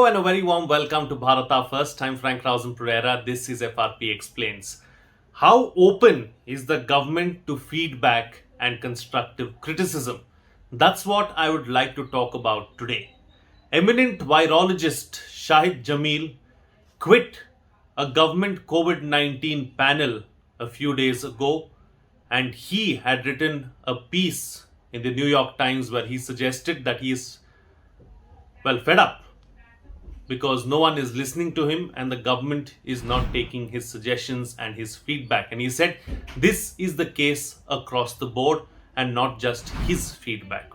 and a very warm welcome to Bharata First. I'm Frank Rausen Pereira. This is FRP Explains. How open is the government to feedback and constructive criticism? That's what I would like to talk about today. Eminent virologist Shahid Jamil quit a government COVID 19 panel a few days ago, and he had written a piece in the New York Times where he suggested that he is fed up because no one is listening to him and the government is not taking his suggestions and his feedback. And he said this is the case across the board and not just his feedback.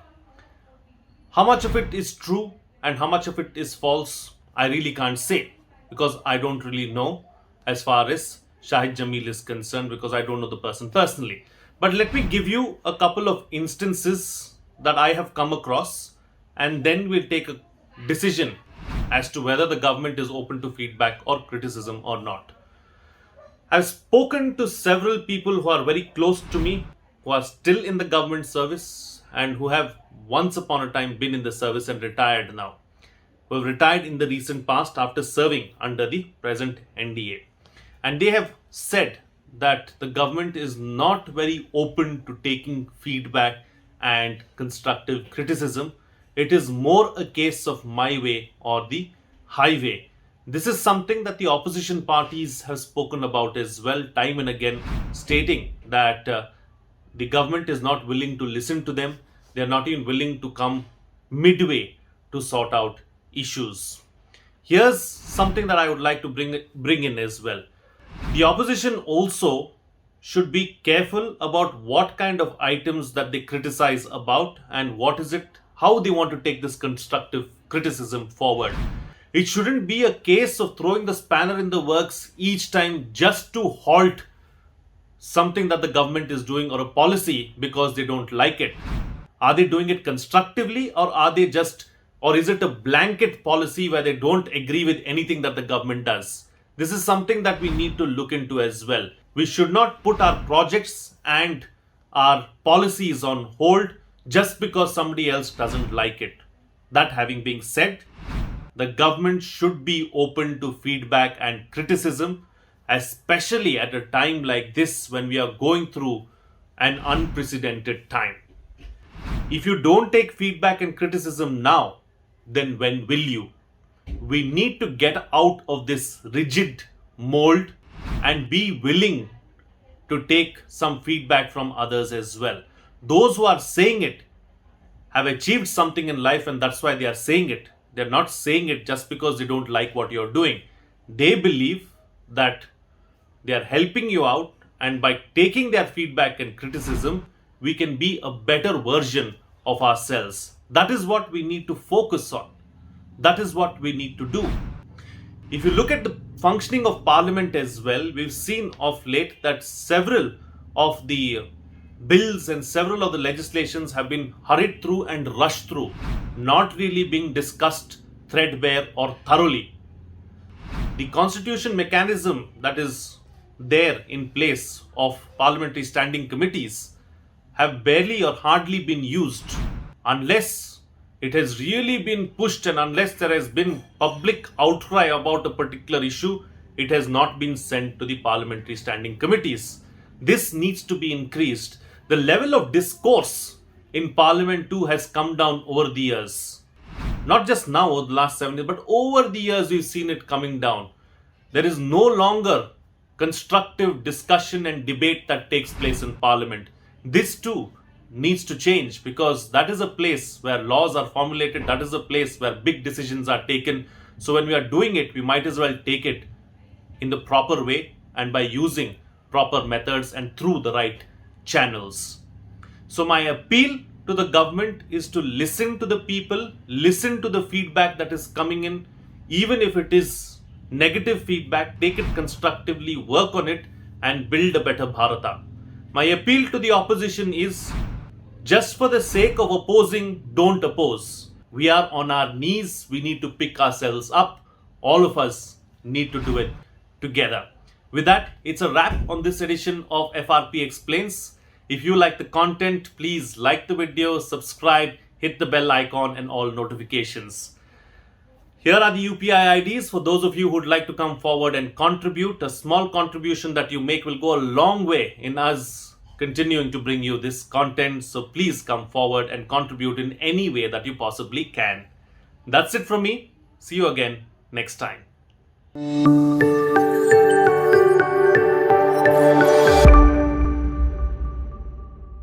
How much of it is true and how much of it is false, I really can't say because I don't really know as far as Shahid Jamil is concerned because I don't know the person personally. But let me give you a couple of instances that I have come across and then we'll take a decision as to whether the government is open to feedback or criticism or not. I've spoken to several people who are very close to me, who are still in the government service and who have once upon a time been in the service and retired now, who have retired in the recent past after serving under the present NDA. And they have said that the government is not very open to taking feedback and constructive criticism. It is more a case of my way or the highway. This is something that the opposition parties have spoken about as well, time and again, stating that the government is not willing to listen to them. They are not even willing to come midway to sort out issues. Here's something that I would like to bring in as well. The opposition also should be careful about what kind of items that they criticize about and what is it, how they want to take this constructive criticism forward. It shouldn't be a case of throwing the spanner in the works each time just to halt something that the government is doing or a policy because they don't like it. Are they doing it constructively or or is it a blanket policy where they don't agree with anything that the government does? This is something that we need to look into as well. We should not put our projects and our policies on hold just because somebody else doesn't like it. That having been said, the government should be open to feedback and criticism, especially at a time like this when we are going through an unprecedented time. If you don't take feedback and criticism now, then when will you? We need to get out of this rigid mold and be willing to take some feedback from others as well. Those who are saying it have achieved something in life and that's why they are saying it. They're not saying it just because they don't like what you're doing. They believe that they are helping you out and by taking their feedback and criticism, we can be a better version of ourselves. That is what we need to focus on. That is what we need to do. If you look at the functioning of Parliament as well, we've seen of late that several of the bills and several of the legislations have been hurried through and rushed through, not really being discussed threadbare or thoroughly. The constitution mechanism that is there in place of parliamentary standing committees have barely or hardly been used unless it has really been pushed and unless there has been public outcry about a particular issue, it has not been sent to the parliamentary standing committees. This needs to be increased. The level of discourse in Parliament too has come down over the years. Not just now over the last 7 years, but over the years we've seen it coming down. There is no longer constructive discussion and debate that takes place in Parliament. This too needs to change because that is a place where laws are formulated, that is a place where big decisions are taken. So when we are doing it, we might as well take it in the proper way and by using proper methods and through the right channels. So my appeal to the government is to listen to the people, listen to the feedback that is coming in, even if it is negative feedback, take it constructively, work on it and build a better Bharata. My appeal to the opposition is just for the sake of opposing, don't oppose. We are on our knees. We need to pick ourselves up. All of us need to do it together. With that, it's a wrap on this edition of FRP Explains. If you like the content, please like the video, subscribe, hit the bell icon and all notifications. Here are the UPI IDs for those of you who would like to come forward and contribute. A small contribution that you make will go a long way in us continuing to bring you this content. So please come forward and contribute in any way that you possibly can. That's it from me. See you again next time.